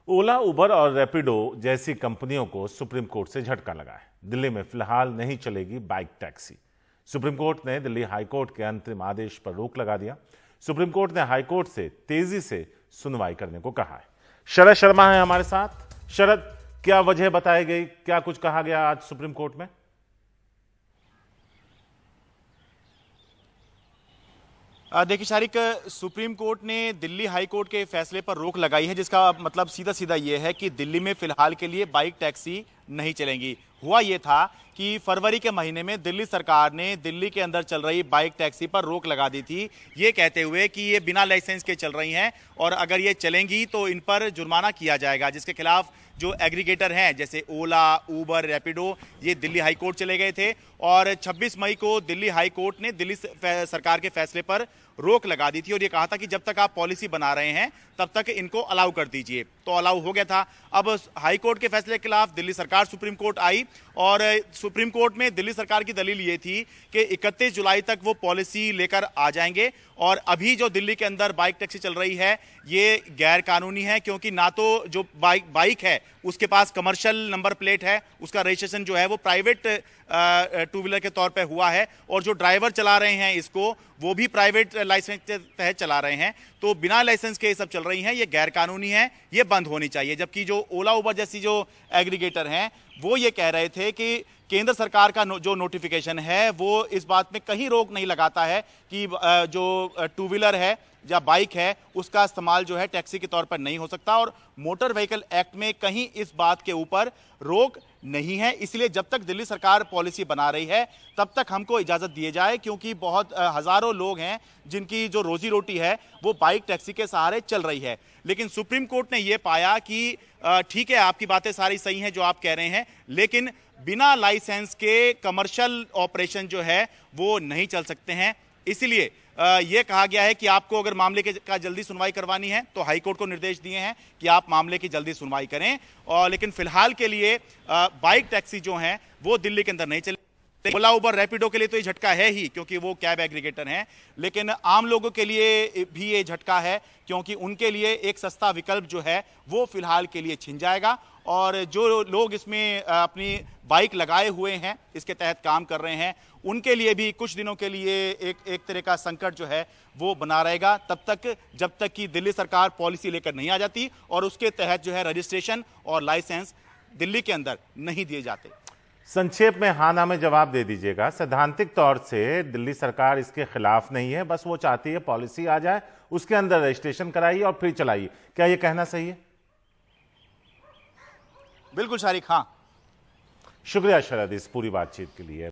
ओला, उबर और रैपिडो जैसी कंपनियों को सुप्रीम कोर्ट से झटका लगा है। दिल्ली में फिलहाल नहीं चलेगी बाइक टैक्सी। सुप्रीम कोर्ट ने दिल्ली हाईकोर्ट के अंतरिम आदेश पर रोक लगा दिया। सुप्रीम कोर्ट ने हाईकोर्ट से तेजी से सुनवाई करने को कहा है। शरद शर्मा है हमारे साथ। शरद, क्या वजह बताई गई, क्या कुछ कहा गया आज सुप्रीम कोर्ट में? देखिए शारिक, सुप्रीम कोर्ट ने दिल्ली हाई कोर्ट के फैसले पर रोक लगाई है, जिसका मतलब सीधा सीधा ये है कि दिल्ली में फिलहाल के लिए बाइक टैक्सी नहीं चलेंगी। हुआ ये था कि फरवरी के महीने में दिल्ली सरकार ने दिल्ली के अंदर चल रही बाइक टैक्सी पर रोक लगा दी थी, ये कहते हुए कि ये बिना लाइसेंस के चल रही हैं और अगर ये चलेंगी तो इन पर जुर्माना किया जाएगा, जिसके खिलाफ जो एग्रीगेटर हैं जैसे ओला, उबर, रैपिडो, ये दिल्ली हाई कोर्ट चले गए थे और 26 मई को दिल्ली हाई कोर्ट ने दिल्ली सरकार के फैसले पर रोक लगा दी थी और ये कहा था कि जब तक आप पॉलिसी बना रहे हैं तब तक इनको अलाउ कर दीजिए। तो अलाउ हो गया था। अब हाई कोर्ट के फैसले के खिलाफ दिल्ली सरकार सुप्रीम कोर्ट आई और सुप्रीम कोर्ट में दिल्ली सरकार की दलील ये थी कि 31 जुलाई तक वो पॉलिसी लेकर आ जाएंगे और अभी जो दिल्ली के अंदर बाइक टैक्सी चल रही है ये गैर कानूनी है, क्योंकि ना तो जो बाइक है उसके पास कमर्शियल नंबर प्लेट है, उसका रजिस्ट्रेशन जो है वो प्राइवेट टू व्हीलर के तौर पे हुआ है और जो ड्राइवर चला रहे हैं इसको वो भी प्राइवेट लाइसेंस के तहत चला रहे हैं। तो बिना लाइसेंस के ये सब चल रही हैं, ये गैर कानूनी है, ये बंद होनी चाहिए। जबकि जो ओला, उबर जैसी जो एग्रीगेटर हैं वो ये कह रहे थे कि केंद्र सरकार का जो नोटिफिकेशन है वो इस बात में कहीं रोक नहीं लगाता है कि जो टू व्हीलर है या बाइक है उसका इस्तेमाल जो है टैक्सी के तौर पर नहीं हो सकता और मोटर व्हीकल एक्ट में कहीं इस बात के ऊपर रोक नहीं है। इसलिए जब तक दिल्ली सरकार पॉलिसी बना रही है तब तक हमको इजाजत दिए जाए, क्योंकि बहुत हजारों लोग हैं जिनकी जो रोजी रोटी है वो बाइक टैक्सी के सहारे चल रही है। लेकिन सुप्रीम कोर्ट ने यह पाया कि ठीक है, आपकी बातें सारी सही हैं जो आप कह रहे हैं, लेकिन बिना लाइसेंस के कमर्शियल ऑपरेशन जो है वो नहीं चल सकते हैं। इसलिए यह कहा गया है कि आपको अगर मामले का जल्दी सुनवाई करवानी है तो हाईकोर्ट को निर्देश दिए हैं कि आप मामले की जल्दी सुनवाई करें। और लेकिन फिलहाल के लिए बाइक टैक्सी जो हैं वो दिल्ली के अंदर नहीं चले। ओला, उबर, रैपिडो के लिए तो ये झटका है ही, क्योंकि वो कैब एग्रीगेटर हैं, लेकिन आम लोगों के लिए भी ये झटका है, क्योंकि उनके लिए एक सस्ता विकल्प जो है वो फिलहाल के लिए छिन जाएगा और जो लोग इसमें अपनी बाइक लगाए हुए हैं, इसके तहत काम कर रहे हैं, उनके लिए भी कुछ दिनों के लिए एक तरह का संकट जो है वो बना रहेगा, तब तक जब तक कि दिल्ली सरकार पॉलिसी लेकर नहीं आ जाती और उसके तहत जो है रजिस्ट्रेशन और लाइसेंस दिल्ली के अंदर नहीं दिए जाते। संक्षेप में हाँ ना में जवाब दे दीजिएगा। सैद्धांतिक तौर से दिल्ली सरकार इसके खिलाफ नहीं है, बस वो चाहती है पॉलिसी आ जाए, उसके अंदर रजिस्ट्रेशन कराइए और फिर चलाइए। क्या ये कहना सही है? बिल्कुल शारिक, हाँ। शुक्रिया शरद इस पूरी बातचीत के लिए।